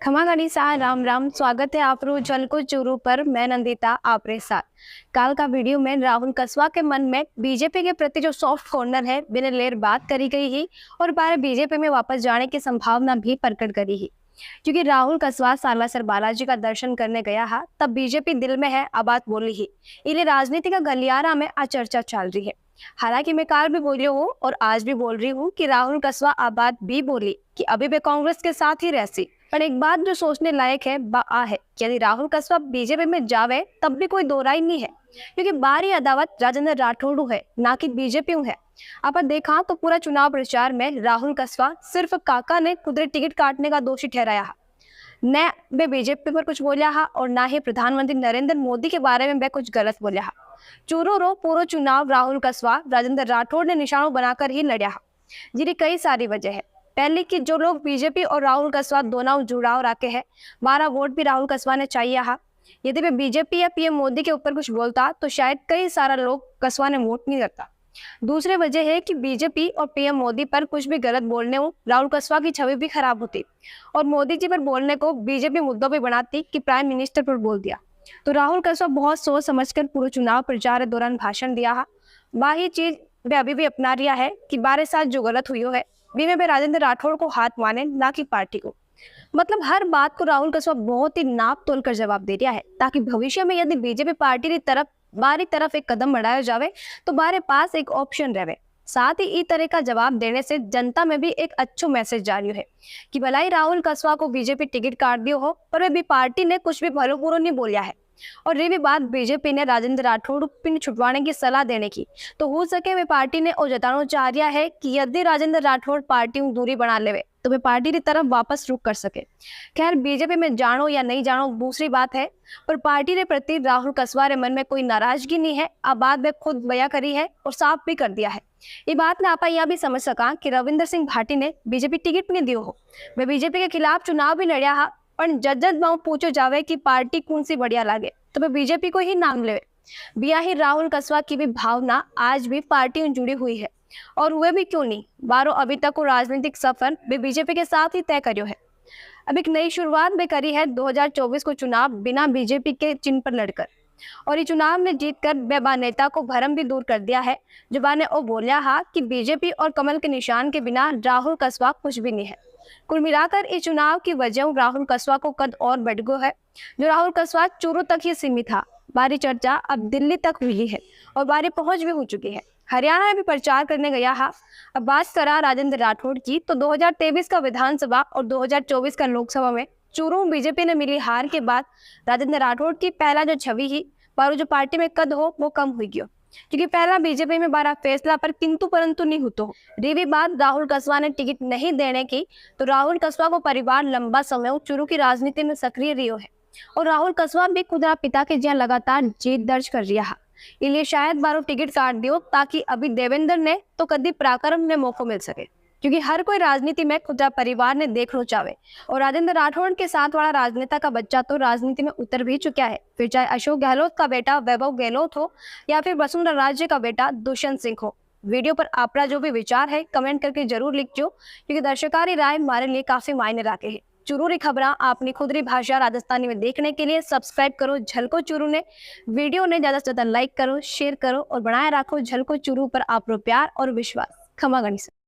खमा गणिसा राम राम। स्वागत है आप झलको चूरू पर। मैं नंदिता आपरे साथ। काल का वीडियो में राहुल कस्वा के मन में बीजेपी के प्रति जो सॉफ्ट कॉर्नर है बिना लेर बात करी गई ही और बारे बीजेपी में वापस जाने की संभावना भी प्रकट करी ही। क्योंकि राहुल कस्वा सालासर बालाजी का दर्शन करने गया है तब बीजेपी दिल में है आ बात बोली ही। इन्हें राजनीति का गलियारा में आ चर्चा चल रही है। हालांकि मैं काल भी बोली हूँ और आज भी बोल रही हूँ कि राहुल कस्वा आ बात भी बोली कि अभी वे कांग्रेस के साथ ही रहसी। पर एक बात जो सोचने लायक है आ है कि यदि राहुल कस्वा बीजेपी में जावे तब भी कोई दो राय नहीं है, क्योंकि बारी अदावत राजेंद्र राठौड़ है ना कि बीजेपी है। आप देखा तो पूरा चुनाव प्रचार में राहुल कस्वा सिर्फ काका ने खुदरे टिकट काटने का दोषी ठहराया है। न वे बीजेपी पर कुछ बोलिया है और ना ही प्रधानमंत्री नरेंद्र मोदी के बारे में वे कुछ गलत बोलिया है। चूरो रो पूरा चुनाव राहुल कस्वा राजेंद्र राठौड़ ने निशानों बनाकर ही लड़िया है, जिसकी कई सारी वजह है। पहले कि जो लोग बीजेपी और राहुल कस्वा दोनों जुड़ाव रखे हैं, 12 वोट भी राहुल कस्वा ने चाहिए है। यदि वे बीजेपी या पीएम मोदी के ऊपर कुछ बोलता तो शायद कई सारा लोग कस्वा ने वोट नहीं करता। दूसरी वजह है कि बीजेपी और पीएम मोदी पर कुछ भी गलत बोलने हो राहुल कस्वा की छवि भी खराब होती और मोदी जी पर बोलने को बीजेपी मुद्दों पर बनाती कि प्राइम मिनिस्टर पर बोल दिया। तो राहुल कस्वा बहुत सोच समझकर पूरे चुनाव प्रचार के दौरान भाषण दिया है। वही चीज वे अभी भी अपना रिया है कि 12 साल जो गलत हुई है वे राजेंद्र राठौड़ को हाथ माने ना कि पार्टी को। मतलब हर बात को राहुल कस्वा बहुत ही नाप तोल कर जवाब दे रहा है, ताकि भविष्य में यदि बीजेपी पार्टी की तरफ बारी तरफ एक कदम बढ़ाया जावे तो बारे पास एक ऑप्शन रहे। साथ ही इस तरह का जवाब देने से जनता में भी एक अच्छा मैसेज जारी है कि भलाई राहुल कस्वा को बीजेपी टिकट काट दियो हो पर वे भी पार्टी ने कुछ भी भलो पूरो नहीं बोलिया है। और ये भी बात बीजेपी ने राजेंद्र राठौड़ पिन छुटवाने की सलाह देने की, तो हो सके वे पार्टी ने और जताना चाह रहा है कि यदि राजेंद्र राठौड़ पार्टी दूरी बना लेवे तो वे पार्टी की तरफ वापस रुख कर सके। खैर बीजेपी में जानो या नहीं जानो दूसरी बात है, पर पार्टी के प्रति राहुल कस्वा के मन में कोई नाराजगी नहीं है। अब बात वे खुद बयां करी है और साफ भी कर दिया है। ये बात ने आप यह भी समझ सका कि रविंदर सिंह भाटी ने बीजेपी टिकट नहीं दियो हो, वे बीजेपी के खिलाफ चुनाव भी लड़िया है। पर जज माऊ पूछो जावे कि पार्टी कौन सी बढ़िया लागे तो वे बीजेपी को ही नाम ले। बिया ही राहुल कस्वा की भी भावना आज भी पार्टी जुड़ी हुई है और हुए भी क्यों नहीं, बारो अभी तक को राजनीतिक सफर वे बीजेपी के साथ ही तय करियो है। अब एक नई शुरुआत भी करी है 2024 को चुनाव बिना बीजेपी के चिन्ह पर लड़कर, और ये चुनाव में जीतकर बेबा नेता को भरम भी दूर कर दिया है। जो बाने ओ बोलिया हा कि बीजेपी और कमल के निशान के बिना राहुल कस्वा कुछ भी नहीं है। कुल मिलाकर इस चुनाव की वजह राहुल कस्वा को कद और बढ़ गो है। जो राहुल कस्वा चूरू तक ही सीमित था, बारी चर्चा अब दिल्ली तक हुई है और बारी पहुंच भी हो चुकी है। हरियाणा में भी प्रचार करने गया है। अब बात करा राजेंद्र राठौड़ की तो 2023 का विधानसभा और 2024 का लोकसभा में चूरू बीजेपी ने मिली हार के बाद राजेंद्र राठौड़ की पहला जो छवि ही पर जो पार्टी में कद हो वो कम हुई गयो, क्योंकि पहला बीजेपी में 12 फैसला पर किंतु परंतु नहीं होतो। रेवी बात राहुल कस्वा ने टिकट नहीं देने की, तो राहुल कस्वा को परिवार लंबा समय चूरू की राजनीति में सक्रिय रियो है और राहुल कस्वा भी खुदरा पिता के जहाँ लगातार जीत दर्ज कर रहा है। इसलिए शायद बारो टिकट काट दियो ताकि अभी देवेंद्र ने तो कदी पराक्रम में मौका मिल सके, क्योंकि हर कोई राजनीति में खुदरा परिवार ने देखना चाहे और राजेंद्र राठौड़ के साथ वाला राजनेता का बच्चा तो राजनीति में उतर भी चुका है। फिर चाहे अशोक गहलोत का बेटा वैभव गहलोत हो या फिर वसुंधरा राजे का बेटा दुष्यंत सिंह हो। वीडियो पर आपका जो भी विचार है कमेंट करके जरूर लिखो, क्योंकि दर्शकारी राय हमारे लिए काफी मायने रखे है। चूरू खबर अपनी खुदरी भाषा राजस्थानी में देखने के लिए सब्सक्राइब करो झलको चूरू ने। वीडियो ने ज्यादा से ज्यादा लाइक करो, शेयर करो और बनाए रखो झलको चूरू पर आपरो प्यार और विश्वास। खमा गणिसा।